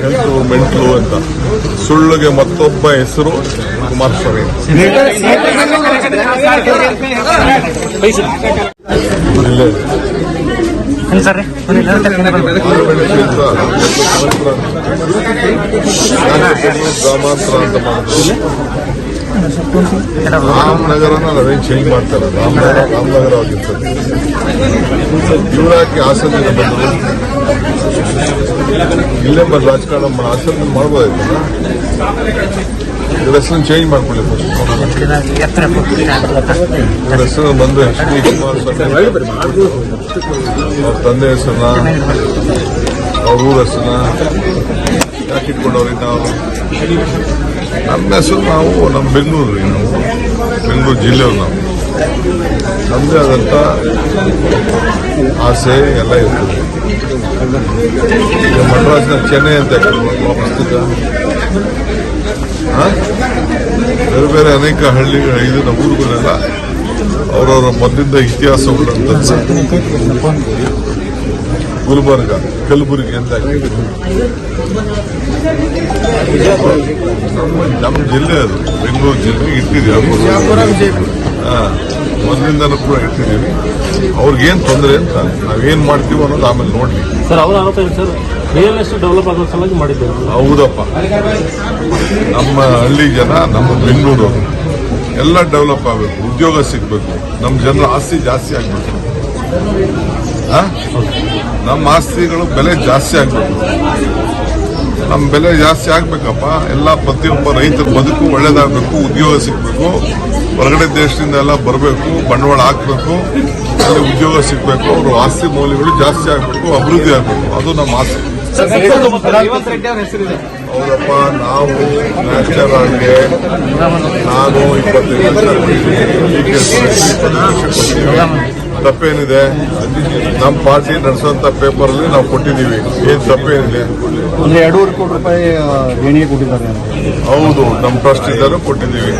Health mental ಅಂತ ಸುಳ್ಳಿಗೆ ಮತ್ತೊಬ್ಬ ಹೆಸರು ಕುಮಾರಸ್ವಾಮಿ. ಗ್ರಾಮಾಂತರ ಅಂತ ಮಾಡಿದ್ರು. ರಾಮನಗರನ ನಾವೇನು ಚೇಂಜ್ ಮಾಡ್ತಾರೆ, ರಾಮನಗರ ಆಗಿರ್ತದೆ. ಇವರಾಕಿ ಹಾಸನದಿಂದ ಬಂದರು, ಇಲ್ಲೇ ಬಂದು ರಾಜಕಾರಣ ಹಾಸನ ಮಾಡ್ಬೋದಾಯ್ತಲ್ಲ. ಇವ್ರ ಹೆಸರನ್ನು ಚೇಂಜ್ ಮಾಡ್ಕೊಳ್ಳಿ. ಇವ್ರ ಹೆಸರು ಬಂದು HD ಕುಮಾರಸ್ವಾಮಿ, ಅವ್ರ ತಂದೆ ಹೆಸರನ್ನ, ಅವ್ರ ಊರ ಹೆಸರನ್ನ ಯಾಕೆ ಇಟ್ಕೊಂಡವ್ರಿ? ನಾವು ನಮ್ಮ ಹೆಸರು ನಮ್ಮ ಬೆಂಗಳೂರು, ನಾವು ಬೆಂಗಳೂರು ಜಿಲ್ಲೆಯವ್ರು. ನಾವು ನಮ್ಮದೇ ಆದಂಥ ಆಸೆ ಎಲ್ಲ ಇರ್ತದೆ. ಈಗ ಮಡ್ರಾಸ್ನ ಚೆನ್ನೈ ಅಂತ ಪುಸ್ತಕ, ಬೇರೆ ಬೇರೆ ಅನೇಕ ಹಳ್ಳಿಗಳು, ಇದು ನಮ್ಮ ಊರುಗಳೆಲ್ಲ ಅವರವರ ಮೊದಲಿಂದ ಇತಿಹಾಸ ಉಳ್ಳಂಥದ್ದು. ಗುಲ್ಬರ್ಗ, ಕಲಬುರಗಿ ಅಂತ ನಮ್ಮ ಜಿಲ್ಲೆ, ಅದು ಬೆಂಗಳೂರು ಜಿಲ್ಲೆ ಇಟ್ಟಿದ್ದೀವಿ. ಮೊದಲಿಂದನೂ ಕೂಡ ಇಟ್ಟಿದ್ದೀವಿ. ಅವ್ರಿಗೇನು ತೊಂದರೆ ಅಂತ ನಾವೇನು ಮಾಡ್ತೀವೋ ಅನ್ನೋದು ಆಮೇಲೆ ನೋಡ್ಲಿ. ಸರ್, ಅವ್ರು ಆಗುತ್ತೆ ಸರ್, ರಿಯಲ್ ಎಸ್ಟೇಟ್ ಡೆವಲಪ್ ಆಗೋ ಸಲುವಾಗಿ ಮಾಡಿದ್ದೇವೆ. ಹೌದಪ್ಪ, ನಮ್ಮ ಹಳ್ಳಿ ಜನ, ನಮ್ಮ ಬೆಂಗಳೂರು ಎಲ್ಲ ಡೆವಲಪ್ ಆಗಬೇಕು, ಉದ್ಯೋಗ ಸಿಗಬೇಕು, ನಮ್ಮ ಜನರ ಆಸ್ತಿ ಜಾಸ್ತಿ ಆಗಬೇಕು. ನಮ್ಮ ಆಸ್ತಿಗಳು ಬೆಲೆ ಜಾಸ್ತಿ ಆಗಬೇಕು. ನಮ್ಮ ಬೆಲೆ ಜಾಸ್ತಿ ಆಗ್ಬೇಕಪ್ಪ. ಎಲ್ಲ ಪ್ರತಿಯೊಬ್ಬ ರೈತರ ಬದುಕು ಒಳ್ಳೇದಾಗಬೇಕು, ಉದ್ಯೋಗ ಸಿಗಬೇಕು, ಹೊರಗಡೆ ದೇಶದಿಂದ ಎಲ್ಲ ಬರಬೇಕು, ಬಂಡವಾಳ ಹಾಕಬೇಕು, ಅಲ್ಲಿ ಉದ್ಯೋಗ ಸಿಗಬೇಕು, ಅವ್ರ ಆಸ್ತಿ ಮೌಲ್ಯಗಳು ಜಾಸ್ತಿ ಆಗಬೇಕು, ಅಭಿವೃದ್ಧಿ ಆಗಬೇಕು. ಅದು ನಮ್ಮ ಆಸೆ. ಹೌದಪ್ಪ, ನಾವು ನ್ಯಾಷನಲ್ ಆರ್ಡ್ಗೆ ನಾನು 25 ತಪ್ಪೇನಿದೆ? ನಮ್ಮ ಪಾರ್ಟಿ ನಡೆಸುವಂತ ಪೇಪರ್ ಅಲ್ಲಿ ನಾವು ಕೊಟ್ಟಿದ್ದೀವಿ. ಏನ್ ತಪ್ಪೇನಿದೆ? 2.5 ಕೋಟಿ ರೂಪಾಯಿ ದೇಣಿಗೆ ಕೊಟ್ಟಿದ್ದಾರೆ. ಹೌದು, ನಮ್ಮ ಟ್ರಸ್ಟ್ ಇದ್ದಾರು ಕೊಟ್ಟಿದ್ದೀವಿ.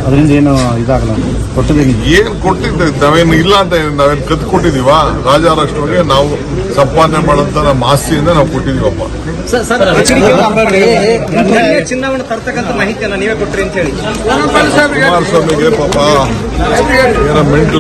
ಅದರಿಂದ ಏನು ಇದಾಗಲ್ಲ, ಕೊಟ್ಟಿದ್ದೀವಿ. ಏನ್ ಕೊಟ್ಟಿದ್ದೆ? ನಾವೇನು ಇಲ್ಲ ಅಂತ ನಾವೇನು ಕತ್ ಕೊಟ್ಟಿದೀವ? ರಾಜಾರಾಷ್ಟ್ರಗೆ ನಾವು ಸಂಪಾದನೆ ಮಾಡೋಂತ ನಮ್ಮ ಆಸ್ತಿಯಿಂದ ನಾವು ಕೊಟ್ಟಿದೀವಪ್ಪ. ಚಿನ್ನವನ್ನು ತರ್ತಕ್ಕಂಥ ಮಾಹಿತಿಯನ್ನ ನೀವೇ ಕೊಟ್ರಿ ಅಂತ ಹೇಳಿ ಕುಮಾರಸ್ವಾಮಿಗೆ ಪಾಪ ಏನೋ ಮೆಂಟಲ್